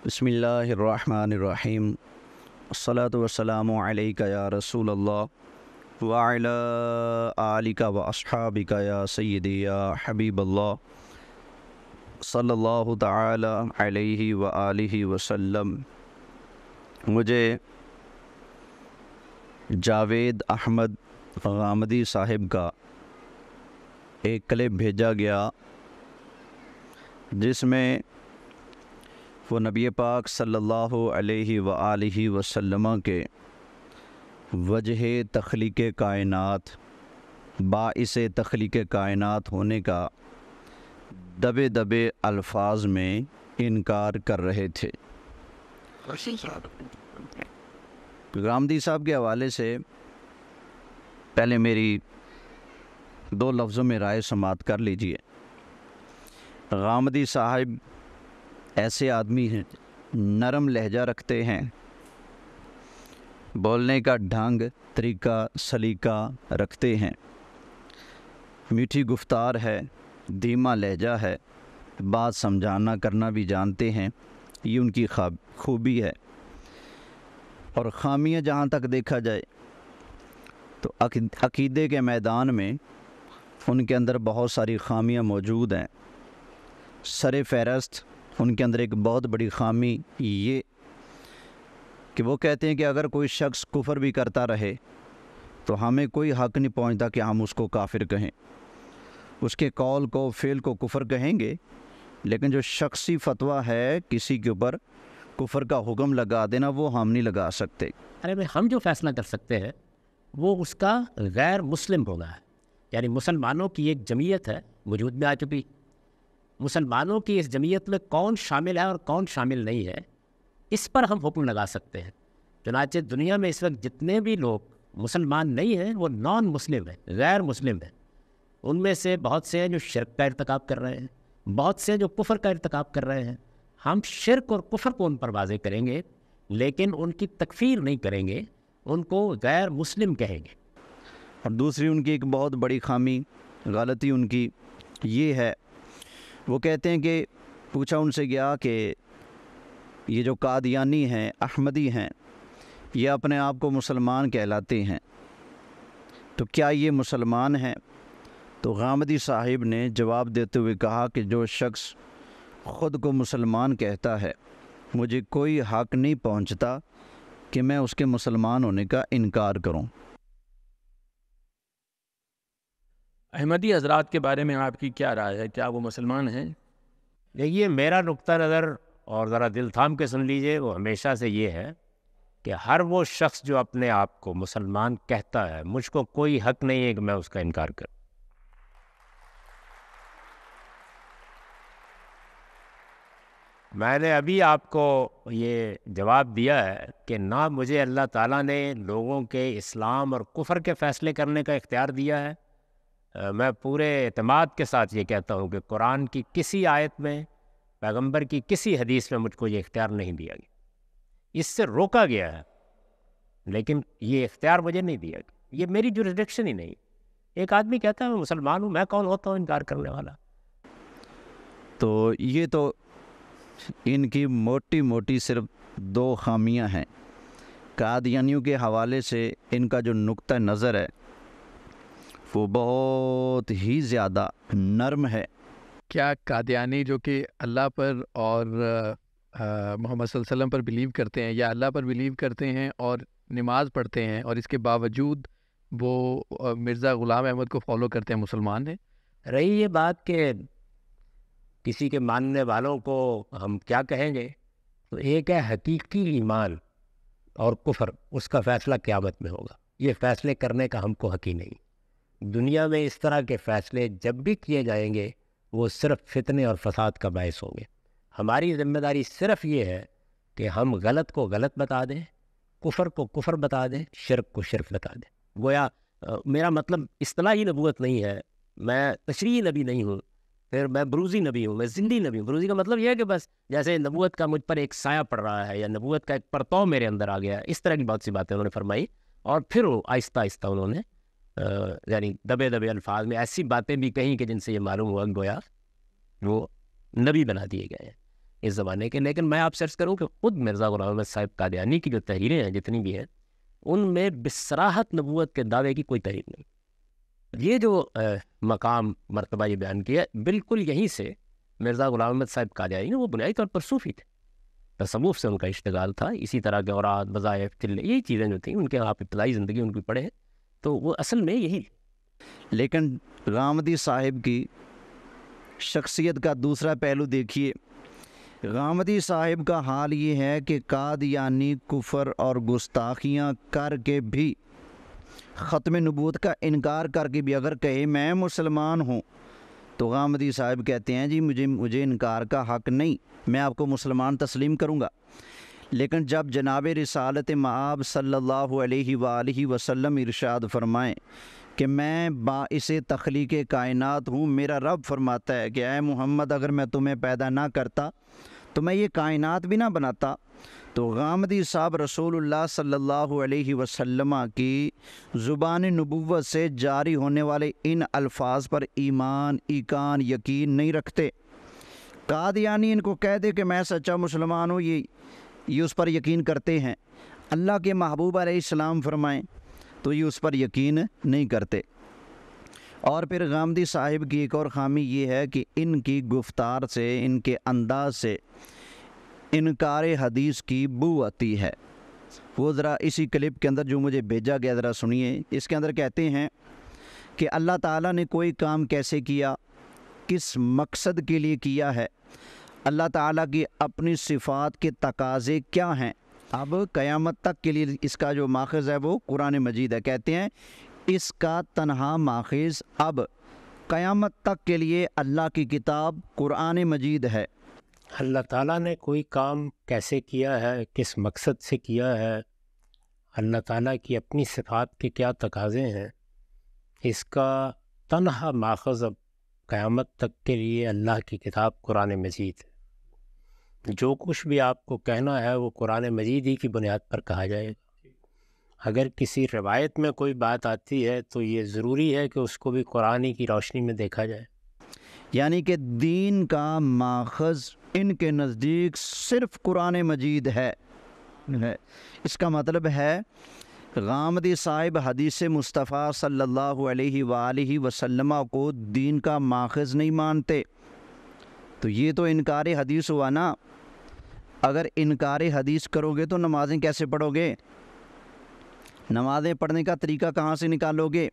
بسم اللہ الرحمن الرحیم الصلاۃ والسلام علیک یا رسول اللہ وعلی آلک و اصحابک یا سیدی یا حبیب اللہ صلی اللہ تعالی علیہ وآلہ وسلم۔ مجھے جاوید احمد غامدی صاحب کا ایک کلپ بھیجا گیا جس میں وہ نبی پاک صلی اللہ علیہ وآلہ وسلم کے وجہ تخلیق کائنات، باعث تخلیق کائنات ہونے کا دبے دبے الفاظ میں انکار کر رہے تھے۔ غامدی صاحب کے حوالے سے پہلے میری دو لفظوں میں رائے سماعت کر لیجئے۔ غامدی صاحب ایسے آدمی ہیں، نرم لہجہ رکھتے ہیں، بولنے کا ڈھنگ، طریقہ، سلیقہ رکھتے ہیں، میٹھی گفتار ہے، دھیما لہجہ ہے، بات سمجھانا کرنا بھی جانتے ہیں، یہ ان کی خوبی ہے۔ اور خامیاں جہاں تک دیکھا جائے تو عقیدے کے میدان میں ان کے اندر بہت ساری خامیاں موجود ہیں۔ سر فہرست ان کے اندر ایک بہت بڑی خامی یہ کہ وہ کہتے ہیں کہ اگر کوئی شخص کفر بھی کرتا رہے تو ہمیں کوئی حق نہیں پہنچتا کہ ہم اس کو کافر کہیں، اس کے قول کو، فعل کو کفر کہیں گے، لیکن جو شخصی فتویٰ ہے کسی کے اوپر کفر کا حکم لگا دینا، وہ ہم نہیں لگا سکتے۔ ارے بھائی، ہم جو فیصلہ کر سکتے ہیں وہ اس کا غیر مسلم ہونا ہے، یعنی مسلمانوں کی ایک جمعیت ہے وجود میں آ چکی، مسلمانوں کی اس جمعیت میں کون شامل ہے اور کون شامل نہیں ہے، اس پر ہم حکم لگا سکتے ہیں۔ چنانچہ دنیا میں اس وقت جتنے بھی لوگ مسلمان نہیں ہیں وہ نان مسلم ہیں، غیر مسلم ہیں۔ ان میں سے بہت سے ہیں جو شرک کا ارتکاب کر رہے ہیں، بہت سے جو کفر کا ارتکاب کر رہے ہیں۔ ہم شرک اور کفر کو ان پر واضح کریں گے، لیکن ان کی تکفیر نہیں کریں گے، ان کو غیر مسلم کہیں گے۔ اور دوسری ان کی ایک بہت بڑی خامی، غلطی ان کی یہ ہے، وہ کہتے ہیں کہ پوچھا ان سے گیا کہ یہ جو قادیانی ہیں، احمدی ہیں، یہ اپنے آپ کو مسلمان کہلاتے ہیں، تو کیا یہ مسلمان ہیں؟ تو غامدی صاحب نے جواب دیتے ہوئے کہا کہ جو شخص خود کو مسلمان کہتا ہے، مجھے کوئی حق نہیں پہنچتا کہ میں اس کے مسلمان ہونے کا انکار کروں۔ احمدی حضرات کے بارے میں آپ کی کیا رائے ہے؟ کیا وہ مسلمان ہیں؟ دیکھیے، میرا نقطہ نظر، اور ذرا دل تھام کے سن لیجئے، وہ ہمیشہ سے یہ ہے کہ ہر وہ شخص جو اپنے آپ کو مسلمان کہتا ہے، مجھ کو کوئی حق نہیں ہے کہ میں اس کا انکار کروں۔ میں نے ابھی آپ کو یہ جواب دیا ہے کہ نہ مجھے اللہ تعالیٰ نے لوگوں کے اسلام اور کفر کے فیصلے کرنے کا اختیار دیا ہے۔ میں پورے اعتماد کے ساتھ یہ کہتا ہوں کہ قرآن کی کسی آیت میں، پیغمبر کی کسی حدیث میں مجھ کو یہ اختیار نہیں دیا گیا، اس سے روکا گیا ہے، لیکن یہ اختیار مجھے نہیں دیا گیا، یہ میری جورسڈکشن ہی نہیں۔ ایک آدمی کہتا ہے میں مسلمان ہوں، میں کون ہوتا ہوں انکار کرنے والا؟ تو یہ تو ان کی موٹی موٹی صرف دو خامیاں ہیں۔ قادیانیوں کے حوالے سے ان کا جو نقطہ نظر ہے وہ بہت ہی زیادہ نرم ہے۔ کیا قادیانی جو کہ اللہ پر اور محمد صلی اللہ علیہ وسلم پر بلیو کرتے ہیں، یا اللہ پر بلیو کرتے ہیں اور نماز پڑھتے ہیں، اور اس کے باوجود وہ مرزا غلام احمد کو فالو کرتے ہیں، مسلمان ہیں؟ رہی یہ بات کہ کسی کے ماننے والوں کو ہم کیا کہیں گے، تو ایک ہے حقیقی ایمان اور کفر، اس کا فیصلہ قیامت میں ہوگا۔ یہ فیصلے کرنے کا ہم کو حق ہی نہیں۔ دنیا میں اس طرح کے فیصلے جب بھی کیے جائیں گے وہ صرف فتنے اور فساد کا باعث ہوں گے۔ ہماری ذمہ داری صرف یہ ہے کہ ہم غلط کو غلط بتا دیں، کفر کو کفر بتا دیں، شرک کو شرک بتا دیں۔ گویا میرا مطلب اصطلاحی نبوت نہیں ہے، میں تشریعی نبی نہیں ہوں، پھر میں بروزی نبی ہوں، میں زندی نبی ہوں۔ بروزی کا مطلب یہ ہے کہ بس جیسے نبوت کا مجھ پر ایک سایہ پڑ رہا ہے، یا نبوت کا ایک پرتو میرے اندر آ گیا ہے، اس طرح کی بہت سی باتیں انہوں نے فرمائی، اور پھر آہستہ آہستہ انہوں نے یعنی دبے دبے الفاظ میں ایسی باتیں بھی کہیں کہ جن سے یہ معلوم ہوا گویا وہ نبی بنا دیے گئے ہیں۔ اس زمانے کے. لیکن میں آپ سے عرض کروں کہ خود مرزا غلام احمد صاحب قادیانی کی جو تحریریں ہیں جتنی بھی ہیں ان میں بصراحت نبوت کے دعوے کی کوئی تحریر نہیں. یہ جو مقام مرتبہ یہ بیان کیا بالکل یہیں سے مرزا غلام احمد صاحب قادیانی وہ بنیادی طور پر صوفی تھے, تصوف سے ان کا اشتغال تھا, اسی طرح کے اوراد وظائف چلے یہی چیزیں جو تھیں ان کے آپ ابتدائی زندگی ان کی پڑھے ہیں تو وہ اصل میں یہی. لیکن غامدی صاحب کی شخصیت کا دوسرا پہلو دیکھیے. غامدی صاحب کا حال یہ ہے کہ قادیانی کفر اور گستاخیاں کر کے بھی, ختم نبوت کا انکار کر کے بھی اگر کہے میں مسلمان ہوں تو غامدی صاحب کہتے ہیں جی مجھے انکار کا حق نہیں, میں آپ کو مسلمان تسلیم کروں گا. لیکن جب جناب رسالت مآب صلی اللہ علیہ وآلہ وسلم ارشاد فرمائیں کہ میں باعث تخلیق کائنات ہوں, میرا رب فرماتا ہے کہ اے محمد اگر میں تمہیں پیدا نہ کرتا تو میں یہ کائنات بھی نہ بناتا, تو غامدی صاحب رسول اللہ صلی اللہ علیہ وسلم کی زبان نبوت سے جاری ہونے والے ان الفاظ پر ایمان, ایقان, یقین نہیں رکھتے. قادیانی ان کو کہہ دے کہ میں سچا مسلمان ہوں, یہ اس پر یقین کرتے ہیں. اللہ کے محبوب علیہ السلام فرمائیں تو یہ اس پر یقین نہیں کرتے. اور پھر غامدی صاحب کی ایک اور خامی یہ ہے کہ ان کی گفتار سے, ان کے انداز سے انکار حدیث کی بو آتی ہے. وہ ذرا اسی کلپ کے اندر جو مجھے بھیجا گیا ذرا سنیے. اس کے اندر کہتے ہیں کہ اللہ تعالیٰ نے کوئی کام کیسے کیا, کس مقصد کے لیے کیا ہے, اللہ تعالیٰ کی اپنی صفات کے تقاضے کیا ہیں. اب قیامت تک کے لیے اس کا جو ماخذ ہے وہ قرآن مجید ہے. کہتے ہیں اس کا تنہا ماخذ اب قیامت تک کے لیے اللہ کی کتاب قرآن مجید ہے. اللہ تعالیٰ نے کوئی کام کیسے کیا ہے, کس مقصد سے کیا ہے, اللہ تعالیٰ کی اپنی صفات کے کیا تقاضے ہیں, اس کا تنہا ماخذ اب قیامت تک کے لیے اللہ کی کتاب قرآن مجید ہے. جو کچھ بھی آپ کو کہنا ہے وہ قرآن مجید ہی کی بنیاد پر کہا جائے گا. اگر کسی روایت میں کوئی بات آتی ہے تو یہ ضروری ہے کہ اس کو بھی قرآن کی روشنی میں دیکھا جائے. یعنی کہ دین کا ماخذ ان کے نزدیک صرف قرآن مجید ہے. اس کا مطلب ہے غامدی صاحب حدیث مصطفیٰ صلی اللہ علیہ وآلہ وسلم کو دین کا ماخذ نہیں مانتے. تو یہ تو انکار حدیث ہوا نا. اگر انکار حدیث کرو گے تو نمازیں کیسے پڑھو گے, نمازیں پڑھنے کا طریقہ کہاں سے نکالو گے؟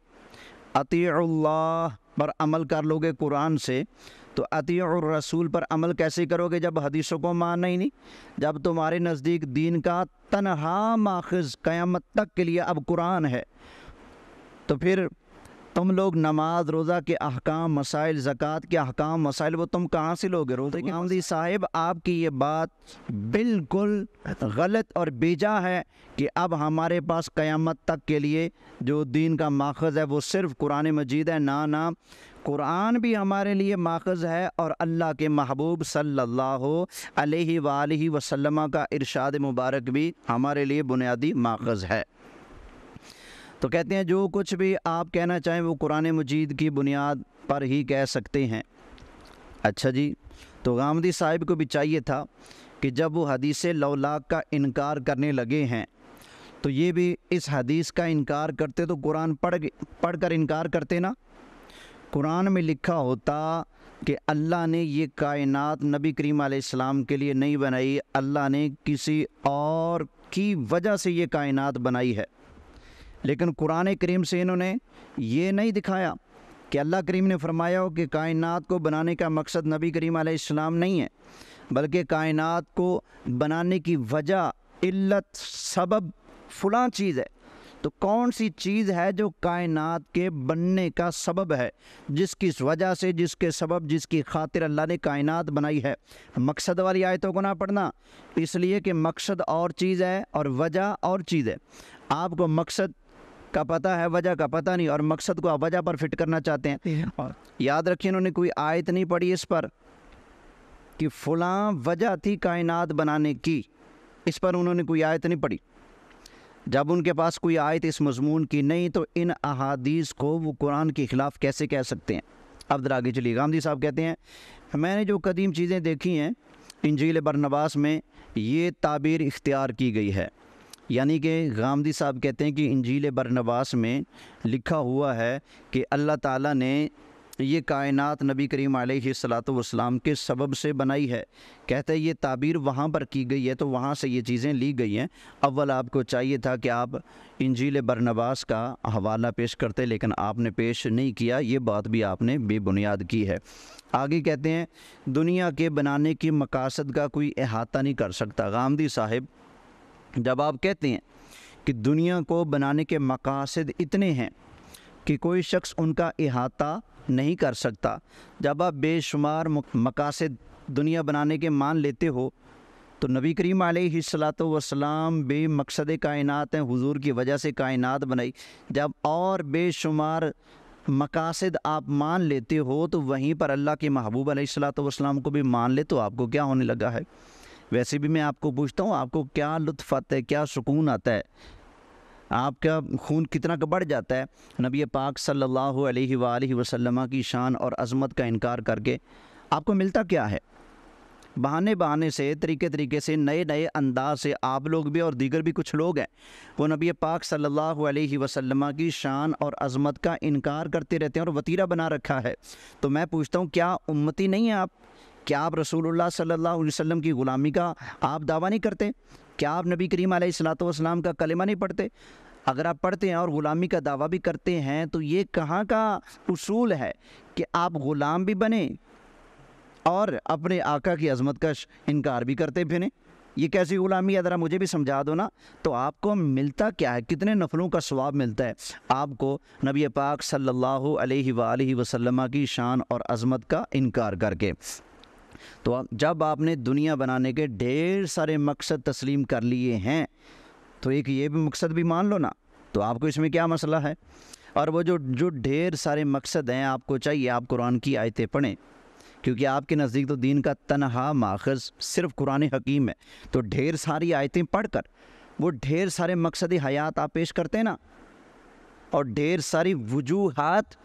اطیع اللہ پر عمل کر لو گے قرآن سے, تو اطیع الرسول پر عمل کیسے کرو گے جب حدیثوں کو ماننا ہی نہیں؟ جب تمہارے نزدیک دین کا تنہا ماخذ قیامت تک کے لیے اب قرآن ہے, تو پھر تم لوگ نماز, روزہ کے احکام, مسائل, زکوٰۃ کے احکام, مسائل وہ تم کہاں سے لوگے؟ روزے کے. غامدی صاحب آپ کی یہ بات بالکل غلط اور بیجا ہے کہ اب ہمارے پاس قیامت تک کے لیے جو دین کا ماخذ ہے وہ صرف قرآن مجید ہے. نا, قرآن بھی ہمارے لیے ماخذ ہے اور اللہ کے محبوب صلی اللہ علیہ وآلہ وسلم کا ارشاد مبارک بھی ہمارے لیے بنیادی ماخذ ہے. تو کہتے ہیں جو کچھ بھی آپ کہنا چاہیں وہ قرآن مجید کی بنیاد پر ہی کہہ سکتے ہیں. اچھا جی, تو غامدی صاحب کو بھی چاہیے تھا کہ جب وہ حدیث لولاک کا انکار کرنے لگے ہیں تو یہ بھی اس حدیث کا انکار کرتے تو قرآن پڑھ کر انکار کرتے نا. قرآن میں لکھا ہوتا کہ اللہ نے یہ کائنات نبی کریم علیہ السلام کے لیے نہیں بنائی, اللہ نے کسی اور کی وجہ سے یہ کائنات بنائی ہے. لیکن قرآن کریم سے انہوں نے یہ نہیں دکھایا کہ اللہ کریم نے فرمایا ہو کہ کائنات کو بنانے کا مقصد نبی کریم علیہ السلام نہیں ہے, بلکہ کائنات کو بنانے کی وجہ, علت, سبب فلاں چیز ہے. تو کون سی چیز ہے جو کائنات کے بننے کا سبب ہے, جس کی وجہ سے, جس کے سبب, جس کی خاطر اللہ نے کائنات بنائی ہے؟ مقصد والی آیتوں کو نہ پڑھنا, اس لیے کہ مقصد اور چیز ہے اور وجہ اور چیز ہے. آپ کو مقصد کا پتہ ہے, وجہ کا پتہ نہیں, اور مقصد کو آپ وجہ پر فٹ کرنا چاہتے ہیں. یاد رکھیں انہوں نے کوئی آیت نہیں پڑھی اس پر کہ فلاں وجہ تھی کائنات بنانے کی, اس پر انہوں نے کوئی آیت نہیں پڑھی. جب ان کے پاس کوئی آیت اس مضمون کی نہیں تو ان احادیث کو وہ قرآن کے خلاف کیسے کہہ سکتے ہیں؟ اب ذرا آگے چلیے. غامدی صاحب کہتے ہیں میں نے جو قدیم چیزیں دیکھی ہیں انجیل برنباس میں یہ تعبیر اختیار کی گئی ہے، یعنی کہ غامدی صاحب کہتے ہیں کہ انجیل برنباس میں لکھا ہوا ہے کہ اللہ تعالیٰ نے یہ کائنات نبی کریم علیہ الصلاۃ والسلام کے سبب سے بنائی ہے۔ کہتے ہیں یہ تعبیر وہاں پر کی گئی ہے تو وہاں سے یہ چیزیں لی گئی ہیں۔ اول آپ کو چاہیے تھا کہ آپ انجیل برنباس کا حوالہ پیش کرتے، لیکن آپ نے پیش نہیں کیا، یہ بات بھی آپ نے بے بنیاد کی ہے۔ آگے کہتے ہیں دنیا کے بنانے کی مقاصد کا کوئی احاطہ نہیں کر سکتا۔ غامدی صاحب جب آپ کہتے ہیں کہ دنیا کو بنانے کے مقاصد اتنے ہیں کہ کوئی شخص ان کا احاطہ نہیں کر سکتا، جب آپ بے شمار مقاصد دنیا بنانے کے مان لیتے ہو تو نبی کریم علیہ الصلاۃ والسلام بے مقصد کائنات ہیں، حضور کی وجہ سے کائنات بنائی۔ جب اور بے شمار مقاصد آپ مان لیتے ہو تو وہیں پر اللہ کے محبوب علیہ الصلاۃ والسلام کو بھی مان لے تو آپ کو کیا ہونے لگا ہے؟ ویسے بھی میں آپ کو پوچھتا ہوں، آپ کو کیا لطف آتا ہے، کیا سکون آتا ہے، آپ کا خون کتنا کا بڑھ جاتا ہے نبی پاک صلی اللہ علیہ وآلہ وسلم کی شان اور عظمت کا انکار کر کے؟ آپ کو ملتا کیا ہے؟ بہانے سے طریقے سے نئے انداز سے آپ لوگ بھی اور دیگر بھی کچھ لوگ ہیں وہ نبی پاک صلی اللہ علیہ وسلم کی شان اور عظمت کا انکار کرتے رہتے ہیں اور وتیرہ بنا رکھا ہے۔ تو میں پوچھتا ہوں کیا امتی نہیں ہیں آپ؟ کیا آپ رسول اللہ صلی اللہ علیہ وسلم کی غلامی کا آپ دعویٰ نہیں کرتے؟ کیا آپ نبی کریم علیہ الصلاۃ والسلام کا کلمہ نہیں پڑھتے؟ اگر آپ پڑھتے ہیں اور غلامی کا دعویٰ بھی کرتے ہیں تو یہ کہاں کا اصول ہے کہ آپ غلام بھی بنیں اور اپنے آقا کی عظمت کا انکار بھی کرتے پھریں؟ یہ کیسی غلامی ہے؟ ذرا مجھے بھی سمجھا دو نا۔ تو آپ کو ملتا کیا ہے؟ کتنے نفلوں کا ثواب ملتا ہے آپ کو نبی پاک صلی اللہ علیہ وآلہ وسلم کی شان اور عظمت کا انکار کر کے؟ تو جب آپ نے دنیا بنانے کے ڈھیر سارے مقصد تسلیم کر لیے ہیں تو ایک یہ بھی مقصد بھی مان لو نا، تو آپ کو اس میں کیا مسئلہ ہے؟ اور وہ جو ڈھیر سارے مقصد ہیں آپ کو چاہیے آپ قرآن کی آیتیں پڑھیں، کیونکہ آپ کے نزدیک تو دین کا تنہا ماخذ صرف قرآن حکیم ہے، تو ڈھیر ساری آیتیں پڑھ کر وہ ڈھیر سارے مقصد حیات آپ پیش کرتے ہیں نا، اور ڈھیر ساری وجوہات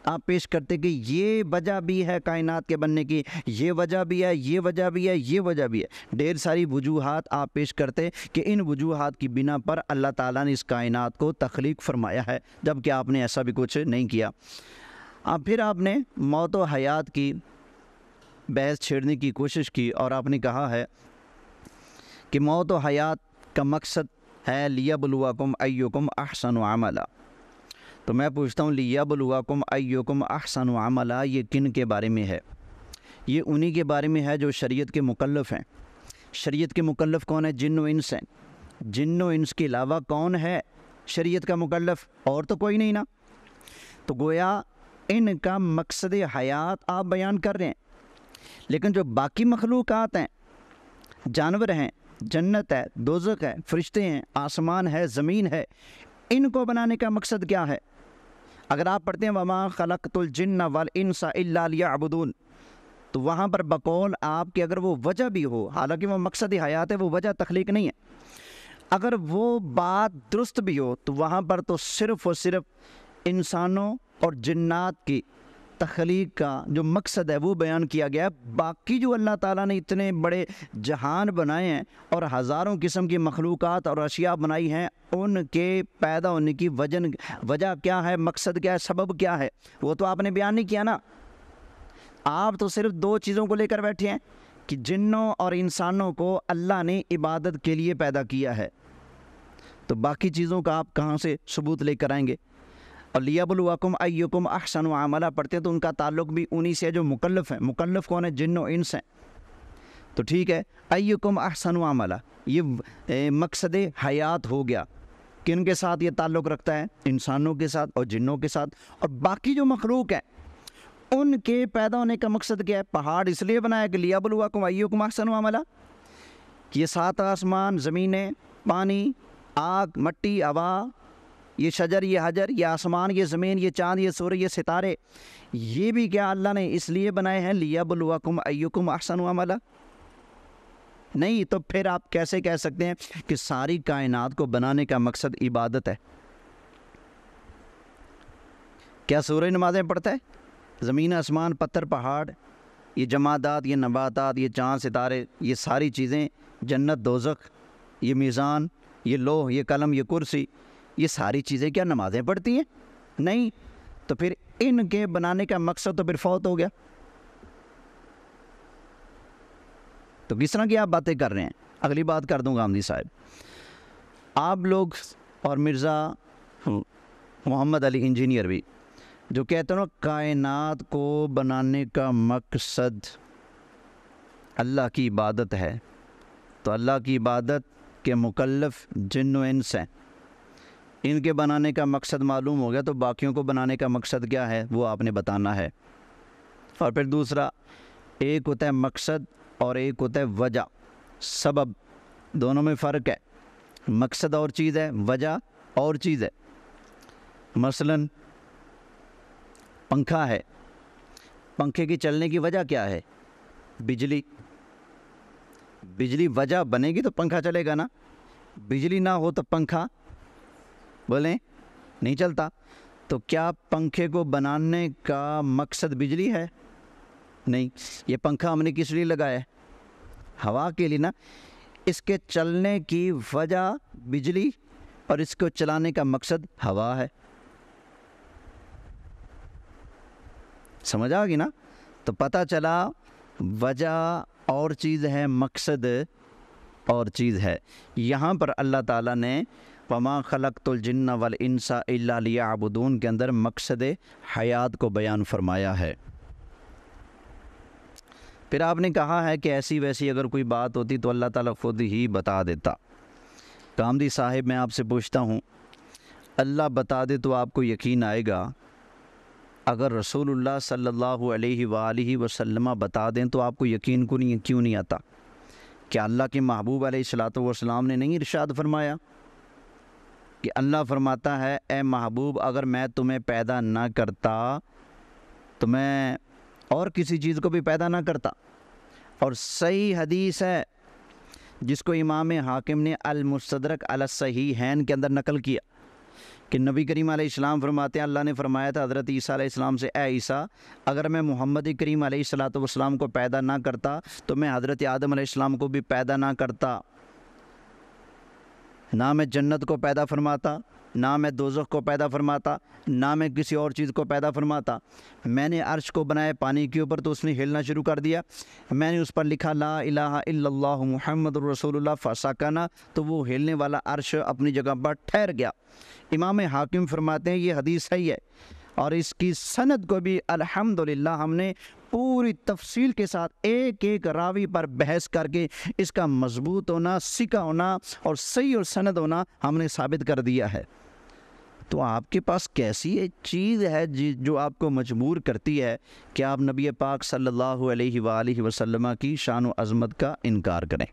آپ پیش کرتے کہ یہ وجہ بھی ہے کائنات کے بننے کی، یہ وجہ بھی ہے، یہ وجہ بھی ہے، یہ وجہ بھی ہے، ڈھیر ساری وجوہات آپ پیش کرتے کہ ان وجوہات کی بنا پر اللہ تعالیٰ نے اس کائنات کو تخلیق فرمایا ہے، جبکہ آپ نے ایسا بھی کچھ نہیں کیا۔ پھر آپ نے موت و حیات کی بحث چھیڑنے کی کوشش کی اور آپ نے کہا ہے کہ موت و حیات کا مقصد ہے لیبلوکم ایکم احسن عملا۔ تو میں پوچھتا ہوں لیبلوکم ایکم احسن عملا یہ کن کے بارے میں ہے؟ یہ انہی کے بارے میں ہے جو شریعت کے مکلف ہیں۔ شریعت کے مکلف کون ہے؟ جن و انس ہیں۔ جن و انس کے علاوہ کون ہے شریعت کا مکلف؟ اور تو کوئی نہیں نا۔ تو گویا ان کا مقصد حیات آپ بیان کر رہے ہیں، لیکن جو باقی مخلوقات ہیں، جانور ہیں، جنت ہے، دوزخ ہے، فرشتے ہیں، آسمان ہے، زمین ہے، ان کو بنانے کا مقصد کیا ہے؟ اگر آپ پڑھتے ہیں وَمَا خَلَقْتُ الْجِنَّ وَالْإِنسَ إِلَّا لِيَعْبُدُونَ تو وہاں پر بقول آپ کی اگر وہ وجہ بھی ہو، حالانکہ وہ مقصد حیات ہے، وہ وجہ تخلیق نہیں ہے، اگر وہ بات درست بھی ہو تو وہاں پر تو صرف اور صرف انسانوں اور جنات کی تخلیق کا جو مقصد ہے وہ بیان کیا گیا ہے۔ باقی جو اللہ تعالیٰ نے اتنے بڑے جہان بنائے ہیں اور ہزاروں قسم کی مخلوقات اور اشیاء بنائی ہیں، ان کے پیدا ہونے کی وجہ کیا ہے، مقصد کیا ہے، سبب کیا ہے، وہ تو آپ نے بیان نہیں کیا نا۔ آپ تو صرف دو چیزوں کو لے کر بیٹھے ہیں کہ جنوں اور انسانوں کو اللہ نے عبادت کے لیے پیدا کیا ہے، تو باقی چیزوں کا آپ کہاں سے ثبوت لے کر آئیں گے؟ اور لیبلوکم ایکم احسن عملا پڑھتے ہیں تو ان کا تعلق بھی انہی سے ہے جو مکلف ہیں۔ مکلف کون ہے؟ جن و انس ہیں۔ تو ٹھیک ہے، ایکم احسن عملا یہ مقصد حیات ہو گیا، کن کے ساتھ یہ تعلق رکھتا ہے؟ انسانوں کے ساتھ اور جنوں کے ساتھ۔ اور باقی جو مخلوق ہیں ان کے پیدا ہونے کا مقصد کیا ہے؟ پہاڑ اس لیے بنایا کہ لیبلوکم ایکم احسن عملا، یہ 7 آسمان، زمینیں، پانی، آگ، مٹی، ہوا، یہ شجر، یہ حجر، یہ آسمان، یہ زمین، یہ چاند، یہ سورج، یہ ستارے، یہ بھی کیا اللہ نے اس لیے بنائے ہیں لیبلوکم ایکم احسن عملا؟ نہیں، تو پھر آپ کیسے کہہ سکتے ہیں کہ ساری کائنات کو بنانے کا مقصد عبادت ہے؟ کیا سورج نمازیں پڑھتا ہے؟ زمین، آسمان، پتھر، پہاڑ، یہ جمادات، یہ نباتات، یہ چاند ستارے، یہ ساری چیزیں، جنت دوزخ، یہ میزان، یہ لوح، یہ قلم، یہ کرسی، یہ ساری چیزیں کیا نمازیں پڑھتی ہیں؟ نہیں۔ تو پھر ان کے بنانے کا مقصد تو پھر فوت ہو گیا۔ تو کس طرح کی آپ باتیں کر رہے ہیں؟ اگلی بات کر دوں غامدی صاحب، آپ لوگ اور مرزا محمد علی انجینئر بھی جو کہتے ہیں نا کائنات کو بنانے کا مقصد اللہ کی عبادت ہے، تو اللہ کی عبادت کے مکلف جن و انس ہیں، ان کے بنانے کا مقصد معلوم ہو گیا، تو باقیوں کو بنانے کا مقصد کیا ہے وہ آپ نے بتانا ہے۔ اور پھر دوسرا، ایک ہوتا ہے مقصد اور ایک ہوتا ہے وجہ، سبب، دونوں میں فرق ہے۔ مقصد اور چیز ہے، وجہ اور چیز ہے۔ مثلا پنکھا ہے، پنکھے کی چلنے کی وجہ کیا ہے؟ بجلی۔ بجلی وجہ بنے گی تو پنکھا چلے گا نا، بجلی نہ ہو تو پنکھا بولیں نہیں چلتا۔ تو کیا پنکھے کو بنانے کا مقصد بجلی ہے؟ نہیں۔ یہ پنکھا ہم نے کس لیے لگایا ہے؟ ہوا کے لیے نا۔ اس کے چلنے کی وجہ بجلی اور اس کو چلانے کا مقصد ہوا ہے۔ سمجھ آ گئی نا؟ تو پتہ چلا وجہ اور چیز ہے، مقصد اور چیز ہے۔ یہاں پر اللہ تعالیٰ نے وَمَا خَلَقْتُ الْجِنَّ وَالْإِنسَ إِلَّا لِيَعْبُدُونَ کے اندر مقصد حیات کو بیان فرمایا ہے۔ پھر آپ نے کہا ہے کہ ایسی ویسی اگر کوئی بات ہوتی تو اللہ تعالیٰ خود ہی بتا دیتا۔ کامدی صاحب میں آپ سے پوچھتا ہوں، اللہ بتا دے تو آپ کو یقین آئے گا، اگر رسول اللہ صلی اللہ علیہ وآلہ وسلم بتا دیں تو آپ کو یقین کیوں نہیں آتا؟ کیا اللہ کے محبوب علیہ الصلوۃ والسلام نے نہیں ارشاد فرمایا کہ اللہ فرماتا ہے اے محبوب اگر میں تمہیں پیدا نہ کرتا تو میں اور کسی چیز کو بھی پیدا نہ کرتا؟ اور صحیح حدیث ہے جس کو امام حاکم نے المستدرک علی الصحیحین کے اندر نقل کیا کہ نبی کریم علیہ السلام فرماتے ہیں اللہ نے فرمایا تھا حضرت عیسیٰ علیہ السلام سے، اے عیسیٰ اگر میں محمد کریم علیہ الصلوۃ والسلام کو پیدا نہ کرتا تو میں حضرت آدم علیہ السلام کو بھی پیدا نہ کرتا، نہ میں جنت کو پیدا فرماتا، نہ میں دوزخ کو پیدا فرماتا، نہ میں کسی اور چیز کو پیدا فرماتا۔ میں نے عرش کو بنایا پانی کے اوپر تو اس نے ہلنا شروع کر دیا، میں نے اس پر لکھا لا الہ الا اللہ محمد رسول اللہ فسکنا، تو وہ ہلنے والا عرش اپنی جگہ پر ٹھہر گیا۔ امام حاکم فرماتے ہیں یہ حدیث صحیح ہے، اور اس کی سند کو بھی الحمدللہ ہم نے پوری تفصیل کے ساتھ ایک ایک راوی پر بحث کر کے اس کا مضبوط ہونا، سکہ ہونا اور صحیح اور سند ہونا ہم نے ثابت کر دیا ہے۔ تو آپ کے پاس کیسی ایک چیز ہے جو آپ کو مجبور کرتی ہے کہ آپ نبی پاک صلی اللہ علیہ وآلہ وسلم کی شان و عظمت کا انکار کریں؟